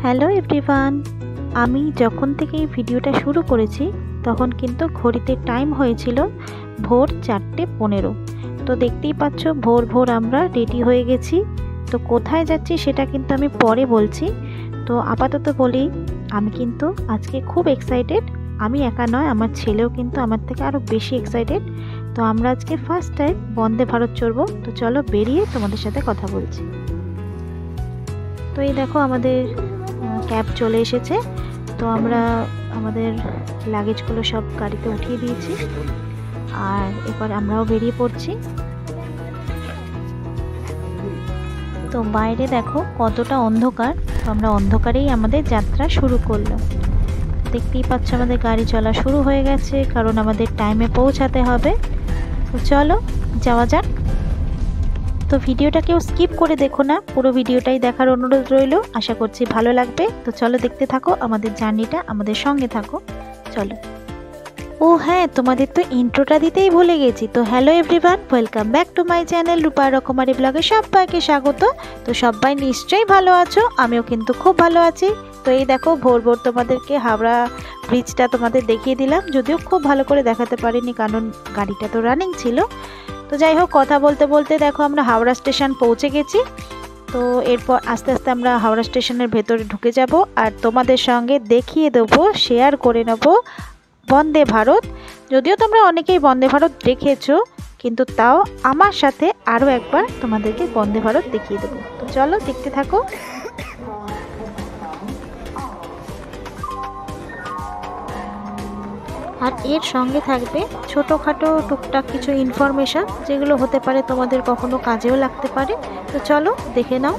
Hello everyone, আমি যখন থেকে এই ভিডিওটা শুরু করেছি তখন কিন্তু ঘড়িতে টাইম হয়েছিল ভোর 4:15। তো দেখতেই পাচ্ছ ভোর ভোর আমরা রেডি হয়ে গেছি। তো কোথায় যাচ্ছি সেটা কিন্তু আমি পরে বলছি। তো আপাতত বলি, আমি কিন্তু আজকে খুব এক্সাইটেড। আমি একা নয়, আমার ছেলেও কিন্তু আমার থেকে আরও বেশি এক্সাইটেড। তো আমরা আজকে ফার্স্ট টাইম বন্দে ভারত চড়বো। তো চলো বেরিয়ে তোমাদের সাথে কথা বলছি। তো এই দেখো আমাদের ক্যাব চলে এসেছে। তো আমরা আমাদের লাগেজগুলো সব গাড়িতে উঠিয়ে দিয়েছি, আর এবার আমরাও বেরিয়ে পড়ছি। তো বাইরে দেখো কতটা অন্ধকার। তো আমরা অন্ধকারেই আমাদের যাত্রা শুরু করলাম। দেখতেই পাচ্ছ আমাদের গাড়ি চলা শুরু হয়ে গেছে, কারণ আমাদের টাইমে পৌঁছাতে হবে। তো চলো যাওয়া যাক। তো ভিডিওটা কেউ স্কিপ করে দেখো না, পুরো ভিডিওটাই দেখার অনুরোধ রইল। আশা করছি ভালো লাগবে। তো চলো দেখতে থাকো আমাদের জার্নিটা, আমাদের সঙ্গে থাকো। চলো। ও হ্যাঁ, তোমাদের তো ইন্ট্রোটা দিতেই ভুলে গেছি। তো hello everyone, welcome back to my channel Rupa Rokomari ব্লগে সবাইকে স্বাগত। তো সবাই নিশ্চয়ই ভালো আছো, আমিও কিন্তু খুব ভালো আছি। তো এই দেখো ভোর ভোর তোমাদেরকে হাওড়া ব্রিজটা তোমাদের দেখিয়ে দিলাম, যদিও খুব ভালো করে দেখাতে পারিনি কারণ গাড়িটা তো রানিং ছিল। তো যাই হোক, কথা বলতে বলতে দেখো আমরা হাওড়া স্টেশন পৌঁছে গেছি। তো এরপর আস্তে আস্তে আমরা হাওড়া স্টেশনের ভেতরে ঢুকে যাব, আর তোমাদের সঙ্গে দেখিয়ে দেবো, শেয়ার করে নেব বন্দে ভারত। যদিও তোমরা অনেকেই বন্দে ভারত দেখেছো, কিন্তু তাও আমার সাথে আরও একবার তোমাদেরকে বন্দে ভারত দেখিয়ে দেবো। তো চলো দেখতে থাকো। আর এর সঙ্গে থাকবে ছোটোখাটো টুকটাক কিছু ইনফরমেশান, যেগুলো হতে পারে তোমাদের কখনো কাজেও লাগতে পারে। তো চলো দেখে নাও।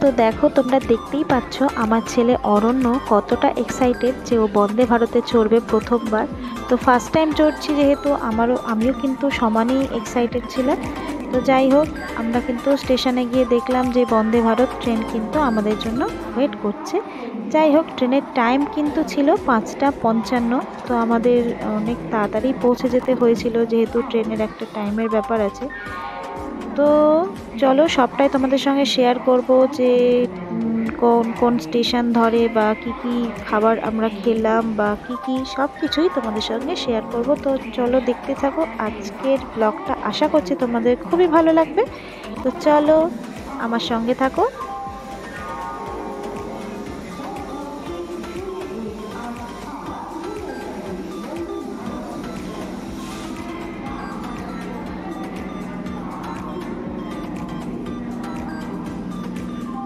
তো দেখো, তোমরা দেখতেই পাচ্ছ আমার ছেলে অরণ্য কতটা এক্সাইটেড যে ও বন্দে ভারতে চড়বে প্রথমবার। তো ফার্স্ট টাইম চড়ছি যেহেতু আমিও কিন্তু সমানই এক্সাইটেড ছিলাম। তো যাই হোক, আমরা কিন্তু স্টেশনে গিয়ে দেখলাম যে বন্দে ভারত ট্রেন কিন্তু আমাদের জন্য ওয়েট করছে। যাই হোক, ট্রেনের টাইম কিন্তু ছিল 5:55। তো আমাদের অনেক তাড়াতাড়ি পৌঁছে যেতে হয়েছিল, যেহেতু ট্রেনের একটা টাইমের ব্যাপার আছে। তো চলো সবটাই তোমাদের সঙ্গে শেয়ার করব, যে কোন কোন স্টেশন ধরে বা কি কি খাবার আমরা খেলাম বা কি কি সব কিছুই তোমাদের সঙ্গে শেয়ার করব। তো চলো দেখতে থাকো আজকের ব্লগটা, আশা করছি তোমাদের খুবই ভালো লাগবে। তো চলো আমার সঙ্গে থাকো।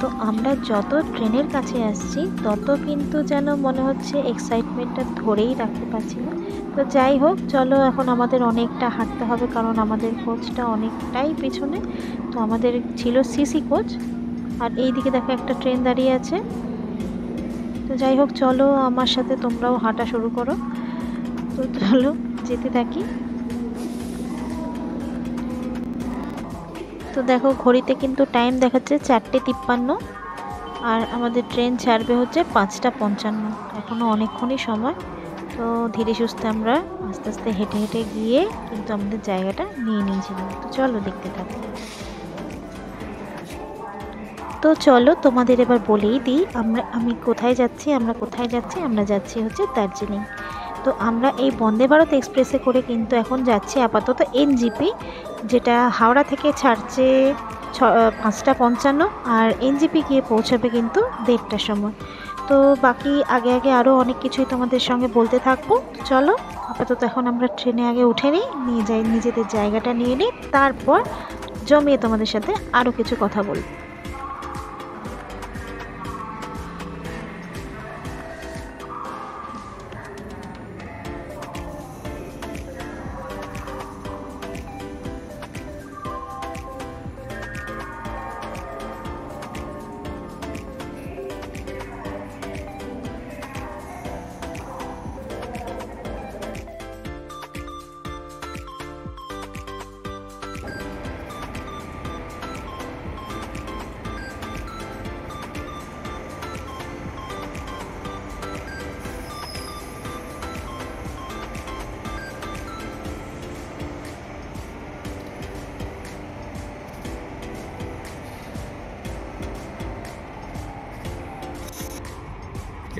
তো আমরা যত ট্রেনের কাছে আসছি তত কিন্তু যেন মনে হচ্ছে এক্সাইটমেন্টটা ধরেই রাখতে পারছি না। তো যাই হোক, চলো এখন আমাদের অনেকটা হাঁটতে হবে, কারণ আমাদের কোচটা অনেকটাই পেছনে। তো আমাদের ছিল সিসি কোচ, আর এই দিকে দেখো একটা ট্রেন দাঁড়িয়ে আছে। তো যাই হোক, চলো আমার সাথে তোমরাও হাঁটা শুরু করো। তো চলো যেতে থাকি। তো দেখো ঘড়িতে কিন্তু টাইম দেখাচ্ছে 4:53, আর আমাদের ট্রেন ছাড়বে হচ্ছে 5:55। এখনও অনেকক্ষণই সময়। তো ধীরে সুস্থে আমরা আস্তে আস্তে হেঁটে হেঁটে গিয়ে কিন্তু আমাদের জায়গাটা নিয়ে নিয়েছিলাম। তো চলো দেখতে থাকো। তো চলো তোমাদের এবার বলেই দিই আমি কোথায় যাচ্ছি। আমরা যাচ্ছি হচ্ছে দার্জিলিং। তো আমরা এই বন্দে ভারত এক্সপ্রেসে করে কিন্তু এখন যাচ্ছি আপাতত এনজিপি, যেটা হাওড়া থেকে ছাড়ছে 5:55, আর এনজিপি গিয়ে পৌঁছাবে কিন্তু 1:30টার সময়। তো বাকি আগে আগে আরও অনেক কিছুই তোমাদের সঙ্গে বলতে থাকবো। চলো আপাতত এখন আমরা ট্রেনে আগে উঠে নিয়ে যাই, নিজেদের জায়গাটা নিয়ে নিই, তারপর জমিয়ে তোমাদের সাথে আরও কিছু কথা বলবো।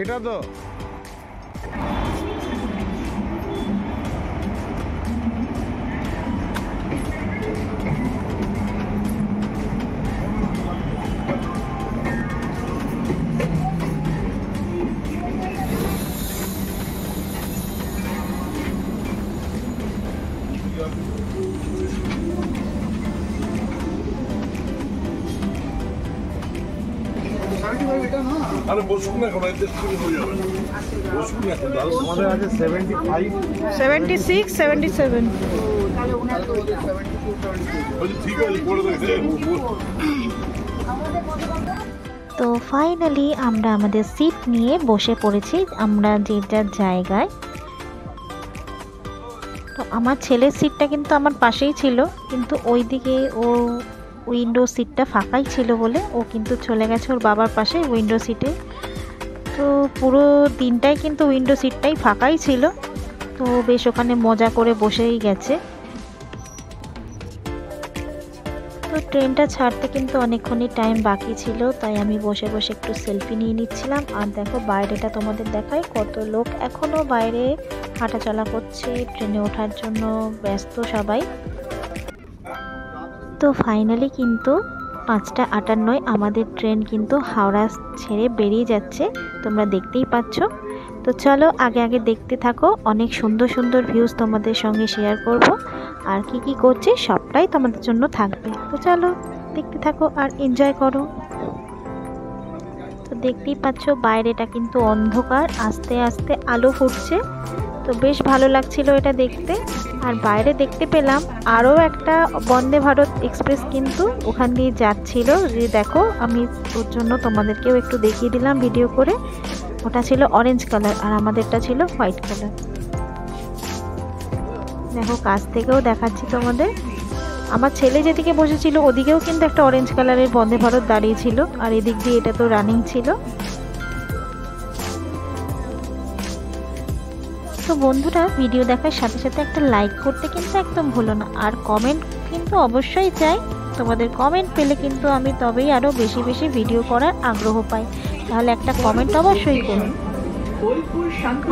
এটা তো আরে বসুন না, এখন এতে শুরু হয়ে যাবে। বসুন না, এখন দাদা আমাদের আছে 75 76 77 তাহলে ওনার তো 72 ওই ঠিক আছে বলে দেন। তো ফাইনালি আমরা আমাদের সিট নিয়ে বসে পড়েছি আমরা যে যার জায়গায়। তো আমার ছেলের সিটটা কিন্তু আমার পাশেই ছিল, কিন্তু ওইদিকে ও উইন্ডো সিটটা ফাঁকাই ছিল বলে ও কিন্তু চলে গেছে ওর বাবার পাশে উইন্ডো সিটে। তো পুরো দিনটাই কিন্তু উইন্ডো সিটটাই ফাঁকাই ছিল, তো বেশ ওখানে মজা করে বসেই গেছে। তো ট্রেনটা ছাড়তে কিন্তু অনেকক্ষণই টাইম বাকি ছিল, তাই আমি বসে বসে একটু সেলফি নিয়ে নিচ্ছিলাম। আর দেখো বাইরেটা তোমাদের দেখায়, কত লোক এখনও বাইরে হাঁটাচলা করছে, ট্রেনে ওঠার জন্য ব্যস্ত সবাই। তো ফাইনালি কিন্তু 5:58 আমাদের ট্রেন কিন্তু হাওড়া ছেড়ে বেরিয়ে যাচ্ছে, তোমরা দেখতেই পাচ্ছ। তো চলো আগে আগে দেখতে থাকো, অনেক সুন্দর সুন্দর ভিউজ তোমাদের সঙ্গে শেয়ার করব, আর কি কি করছে সবটাই তোমাদের জন্য থাকবে। তো চলো দেখতে থাকো আর এনজয় করো। তো দেখতেই পাচ্ছ বাইরেটা কিন্তু অন্ধকার, আস্তে আস্তে আলো ফুটছে, তো বেশ ভালো লাগছিল এটা দেখতে। আর বাইরে দেখতে পেলাম আরও একটা বন্দে ভারত এক্সপ্রেস কিন্তু ওখান দিয়ে যাচ্ছিল, যে দেখো আমি ওর জন্য তোমাদেরকেও একটু দেখিয়ে দিলাম ভিডিও করে। ওটা ছিল অরেঞ্জ কালার আর আমাদেরটা ছিল হোয়াইট কালার। দেখো কাছ থেকেও দেখাচ্ছি তোমাদের, আমার ছেলে যেদিকে বসেছিল ওদিকেও কিন্তু একটা অরেঞ্জ কালারের বন্দে ভারত দাঁড়িয়ে ছিল, আর এদিক দিয়ে এটা তো রানিং ছিল। তো বন্ধুরা ভিডিও দেখার সাথে সাথে একটা লাইক করতে কিন্তু একদম ভুলো না, আর কমেন্ট কিন্তু অবশ্যই চাই। তোমাদের কমেন্ট পেলে কিন্তু আমি তবেই আরও বেশি বেশি ভিডিও করার আগ্রহ পাই, তাহলে একটা কমেন্ট অবশ্যই করুন।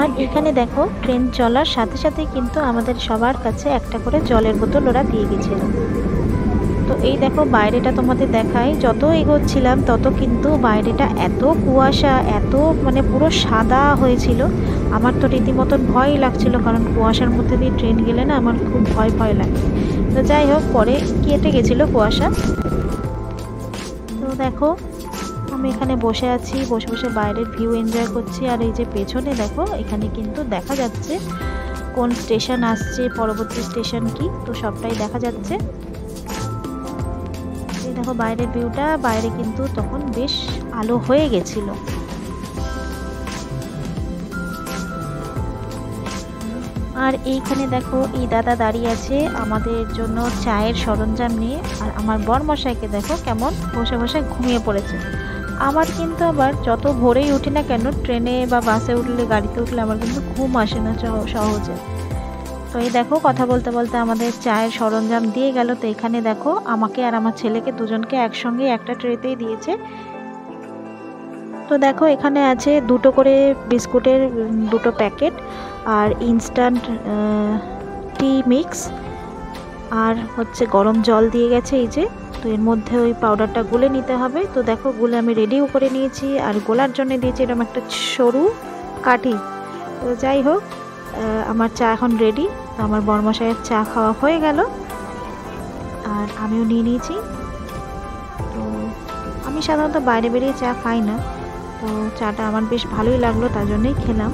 আর এখানে দেখো ট্রেন চলার সাথে সাথে কিন্তু আমাদের সবার কাছে একটা করে জলের বোতল ওরা দিয়ে গেছিল। তো এই দেখো বাইরেটা তোমাদের দেখাই, যত এগোচ্ছিলাম তত কিন্তু বাইরেটা এত কুয়াশা, এত মানে পুরো সাদা হয়েছিল, আমার তো রীতিমতন ভয়ই লাগছিল, কারণ কুয়াশার মধ্যে দিয়ে ট্রেন গেলে না আমার খুব ভয় ভয় লাগে। তো যাই হোক পরে কেটে গেছিলো কুয়াশা। তো দেখো আমি এখানে বসে আছি, বসে বসে বাইরের ভিউ এনজয় করছি। আর এই যে পেছনে দেখো এখানে কিন্তু দেখা যাচ্ছে কোন স্টেশন আসছে, পরবর্তী স্টেশন কি, তো সবটাই দেখা যাচ্ছে। এই দেখো বাইরের ভিউটা, বাইরে কিন্তু তখন বেশ আলো হয়ে গেছিল। আর এইখানে দেখো এই দাদা দাঁড়িয়ে আছে আমাদের জন্য চায়ের সরঞ্জাম নিয়ে, আর আমার বরমশাইকে দেখো কেমন বসে বসে ঘুমিয়ে পড়েছে। আমার কিন্তু আবার যত ভোরেই উঠি না কেন, ট্রেনে বা বাসে উঠলে গাড়িতে উঠলে আমার কিন্তু ঘুম আসে না সহজে। তো এই দেখো কথা বলতে বলতে আমাদের চায়ের সরঞ্জাম দিয়ে গেল। তো এখানে দেখো আমাকে আর আমার ছেলেকে দুজনকে একসঙ্গে একটা ট্রেতেই দিয়েছে। তো দেখো এখানে আছে দুটো করে বিস্কুটের দুটো প্যাকেট, আর ইনস্ট্যান্ট টি মিক্স, আর হচ্ছে গরম জল দিয়ে গেছে এই যে। তো এর মধ্যে ওই পাউডারটা গুলে নিতে হবে। তো দেখো গুলে আমি রেডিও করে নিয়েছি, আর গোলার জন্য দিয়েছি এরকম একটা সরু কাঠি। তো যাই হোক আমার চা এখন রেডি। তো আমার বরমশাইয়ের চা খাওয়া হয়ে গেল, আর আমিও নিয়ে নিয়েছি। তো আমি সাধারণত বাইরে বেরিয়ে চা খাই না, তো চাটা আমার বেশ ভালোই লাগলো, তার জন্যই খেলাম।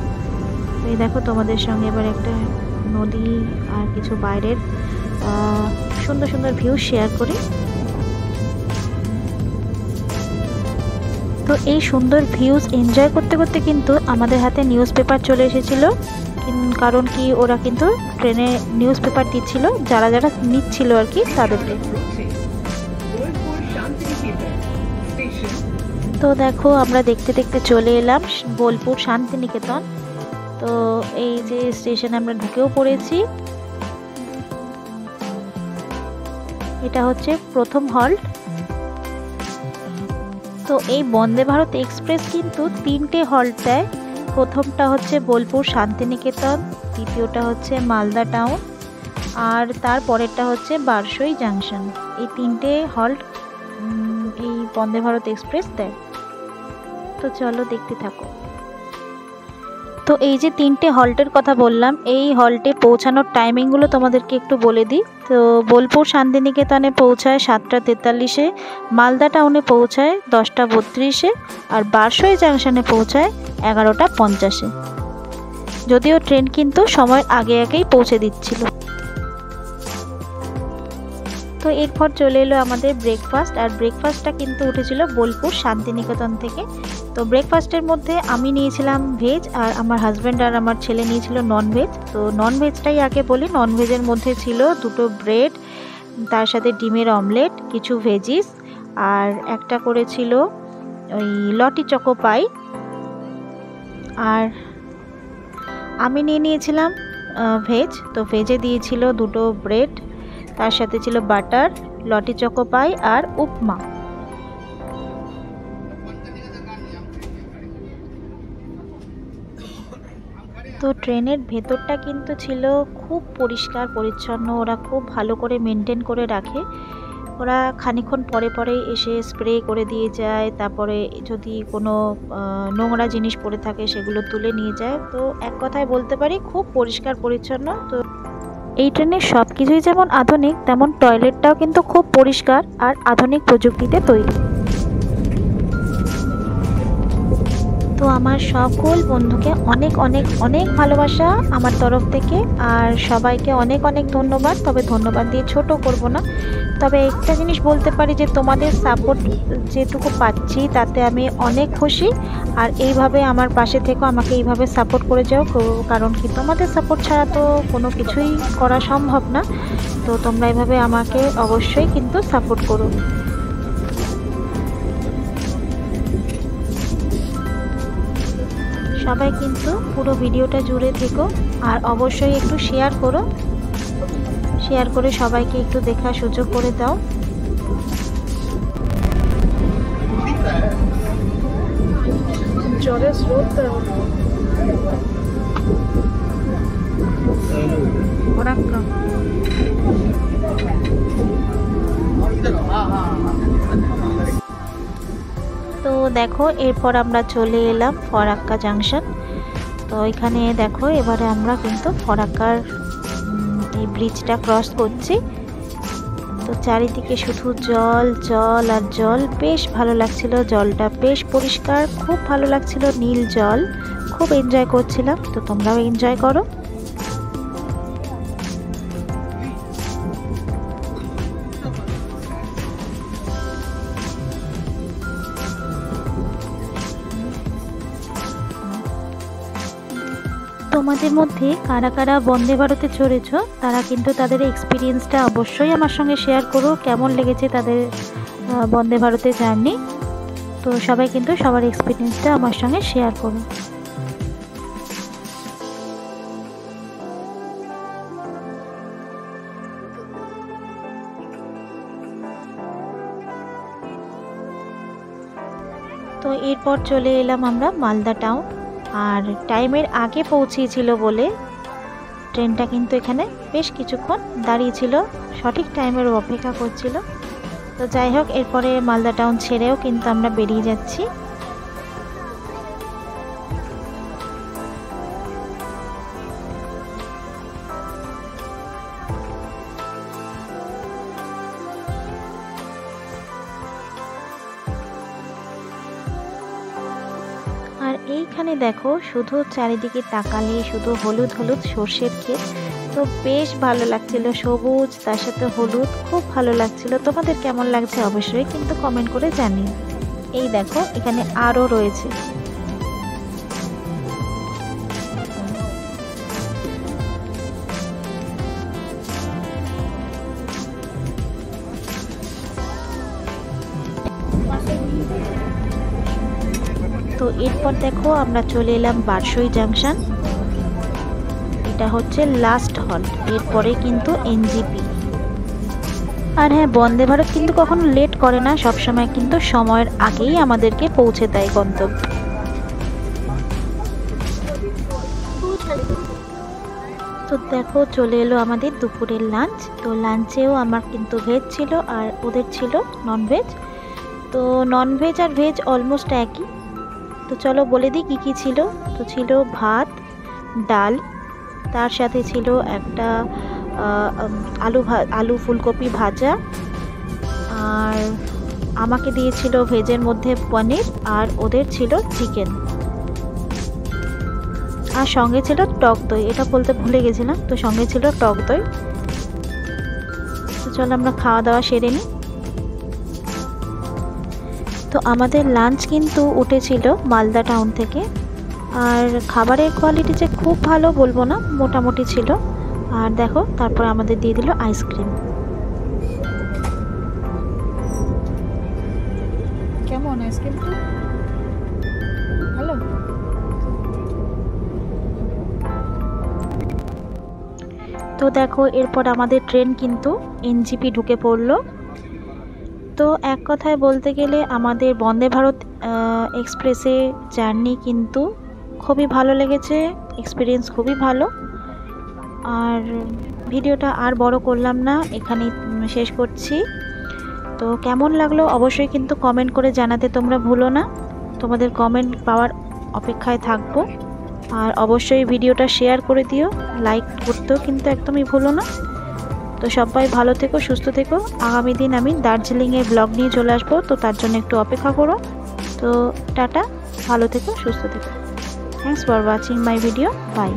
তো এই দেখো তোমাদের সঙ্গে এবার একটা নদী আর কিছু বাইরের সুন্দর সুন্দর ভিউ শেয়ার করি। তো এই সুন্দর ভিউজ এনজয় করতে করতে কিন্তু আমাদের হাতে নিউজ পেপার চলে এসেছিলো, কারণ কি ওরা কিন্তু ট্রেনে নিউজ পেপার দিচ্ছিল যারা যারা নিচ্ছিল আর কি তাদেরকে। তো দেখো আমরা দেখতে দেখতে চলে এলাম বোলপুর শান্তিনিকেতন। তো এই যে স্টেশনে আমরা ঢুকেও পড়েছি, এটা হচ্ছে প্রথম হল্ট। তো এই বন্দে ভারত এক্সপ্রেস কিন্তু 3টে হল্ট দেয়, প্রথমটা হচ্ছে বোলপুর শান্তিনিকেতন, দ্বিতীয়টা হচ্ছে মালদা টাউন, আর তার পরেরটা হচ্ছে বারসই জাংশন। এই তিনটে হল্ট এই বন্দে ভারত এক্সপ্রেস দেয়। তো চলো দেখতে থাকো। তো এই যে তিনটে হল্টের কথা বললাম, এই হল্টে পৌঁছানোর টাইমিংগুলো তোমাদেরকে একটু বলে দিই। তো বোলপুর শান্তিনিকেতনে পৌঁছায় 7টা 43-এ, মালদা টাউনে পৌঁছায় 10টা 32-এ, আর বারসই জাংশনে পৌঁছায় 11টা 50-এ। যদিও ট্রেন কিন্তু সময় আগে আগেই পৌঁছে দিচ্ছিল। তো এরপর চলে এলো আমাদের ব্রেকফাস্ট, আর ব্রেকফাস্টটা কিন্তু উঠেছিল বোলপুর শান্তিনিকেতন থেকে। তো ব্রেকফাস্টের মধ্যে আমি নিয়েছিলাম ভেজ, আর আমার হাজব্যান্ড আর আমার ছেলে নিয়েছিল নন ভেজ। তো নন ভেজটাই আগে বলি। নন ভেজের মধ্যে ছিল 2টো ব্রেড, তার সাথে ডিমের অমলেট, কিছু ভেজিস, আর একটা করেছিল ওই লটি চকো পাই। আর আমি নিয়েছিলাম ভেজ। তো ভেজে দিয়েছিল 2টো ব্রেড, তার সাথে ছিল বাটার, লটি চকো পাই আর উপমা। তো ট্রেনের ভেতরটা কিন্তু ছিল খুব পরিষ্কার পরিচ্ছন্ন, ওরা খুব ভালো করে মেনটেন করে রাখে। ওরা খানিকক্ষণ পরে পরে এসে স্প্রে করে দিয়ে যায়, তারপরে যদি কোনো নোংরা জিনিস পড়ে থাকে সেগুলো তুলে নিয়ে যায়। তো এক কথায় বলতে পারি খুব পরিষ্কার পরিচ্ছন্ন। তো এই ট্রেনের সব কিছুই যেমন আধুনিক, তেমন টয়লেটটাও কিন্তু খুব পরিষ্কার আর আধুনিক প্রযুক্তিতে তৈরি। তো আমার সকল বন্ধুকে অনেক অনেক অনেক ভালোবাসা আমার তরফ থেকে, আর সবাইকে অনেক অনেক ধন্যবাদ। তবে ধন্যবাদ দিয়ে ছোট করব না। তবে একটা জিনিস বলতে পারি যে তোমাদের সাপোর্ট যেটুকু পাচ্ছি তাতে আমি অনেক খুশি। আর এইভাবে আমার পাশে থেকেও আমাকে এইভাবে সাপোর্ট করে যাও, কারণ কি তোমাদের সাপোর্ট ছাড়া তো কোনো কিছুই করা সম্ভব না। তো তোমরা এইভাবে আমাকে অবশ্যই কিন্তু সাপোর্ট করো। সবাই কিন্তু পুরো ভিডিওটা জুড়ে থেকো, আর অবশ্যই একটু শেয়ার করো। শেয়ার করে সবাইকে একটু দেখার সুযোগ করে দাও। জলের স্রোতটা ফরাক্কা। তো দেখো এরপর আমরা চলে এলাম ফরাক্কা জাংশন। তো এখানে দেখো এবারে আমরা কিন্তু ফরাক্কার এই ব্রিজটা ক্রস করছি। তো চারিদিকে শুধু জল জল আর জল, বেশ ভালো লাগছিল। জলটা বেশ পরিষ্কার, খুব ভালো লাগছিল, নীল জল, খুব এনজয় করছিলাম। তো তোমরাও এনজয় করো। তোমাদের মধ্যে কারা কারা বন্দে ভারতে চড়েছো তারা কিন্তু তাদের এক্সপিরিয়েন্সটা অবশ্যই আমার সঙ্গে শেয়ার করো, কেমন লেগেছে তাদের বন্দে ভারতের জার্নি। তো সবাই কিন্তু সবার এক্সপিরিয়েন্সটা আমার সঙ্গে শেয়ার করো। তো এরপর চলে এলাম আমরা মালদা টাউন। আর টাইমের আগে পৌঁছিয়েছিল বলে ট্রেনটা কিন্তু এখানে বেশ কিছুক্ষণ দাঁড়িয়েছিল, সঠিক টাইমের অপেক্ষা করছিল। তো যাই হোক, এরপরে মালদা টাউন ছেড়েও কিন্তু আমরা বেরিয়ে যাচ্ছি। আর এইখানে দেখো শুধু চারিদিকে তাকালে শুধু হলুদ হলুদ সর্ষের ক্ষেত। তো বেশ ভালো লাগছিল, সবুজ তার সাথে হলুদ, খুব ভালো লাগছিল। তোমাদের কেমন লাগছে অবশ্যই কিন্তু কমেন্ট করে জানিও। এই দেখো এখানে আরও রয়েছে। তো এরপর দেখো আমরা চলে এলাম বারসই জাংশন। এটা হচ্ছে লাস্ট হল্ট, এরপরে কিন্তু এনজিপি। আর হ্যাঁ, বন্দে ভারত কিন্তু কখনো লেট করে না, সবসময় কিন্তু সময়ের আগেই আমাদেরকে পৌঁছে দেয় গন্তব্যে। তো দেখো চলে এলো আমাদের দুপুরের লাঞ্চ। তো লাঞ্চেও আমার কিন্তু ভেজ ছিল আর ওদের ছিল ননভেজ। তো ননভেজ আর ভেজ অলমোস্ট একই। তো চলো বলে দিই কী কী ছিল। তো ছিল ভাত, ডাল, তার সাথে ছিল একটা আলু ফুলকপি ভাজা, আর আমাকে দিয়েছিল ভেজের মধ্যে পনির, আর ওদের ছিল চিকেন, আর সঙ্গে ছিল টক দই। এটা বলতে ভুলে গেছিলাম, তো সঙ্গে ছিল টক দই। তো চলো আমরা খাওয়া দাওয়া সেরে নিই। তো আমাদের লাঞ্চ কিন্তু উঠেছিল মালদা টাউন থেকে, আর খাবারের কোয়ালিটি যে খুব ভালো বলবো না, মোটামুটি ছিল। আর দেখো তারপর আমাদের দিয়ে দিল আইসক্রিম। কেমন আইসক্রিমটা? ভালো। তো দেখো এরপর আমাদের ট্রেন কিন্তু এনজিপি ঢুকে পড়লো। তো এক কথায় বলতে গেলে আমাদের বন্দে ভারত এক্সপ্রেসে জার্নি কিন্তু খুবই ভালো লেগেছে, এক্সপিরিয়েন্স খুবই ভালো। আর ভিডিওটা আর বড় করলাম না, এখানেই শেষ করছি। তো কেমন লাগলো অবশ্যই কিন্তু কমেন্ট করে জানাতে তোমরা ভুলো না। তোমাদের কমেন্ট পাওয়ার অপেক্ষায় থাকবো। আর অবশ্যই ভিডিওটা শেয়ার করে দিও, লাইক করতেও কিন্তু একদমই ভুলো না। তো সবাই ভালো থেকো, সুস্থ থেকো। আগামী দিন আমি দার্জিলিংয়ের ব্লগ নিয়ে চলে আসবো, তো তার জন্য একটু অপেক্ষা করো। তো টাটা, ভালো থেকো, সুস্থ থেকো। Thanks for watching my video, by.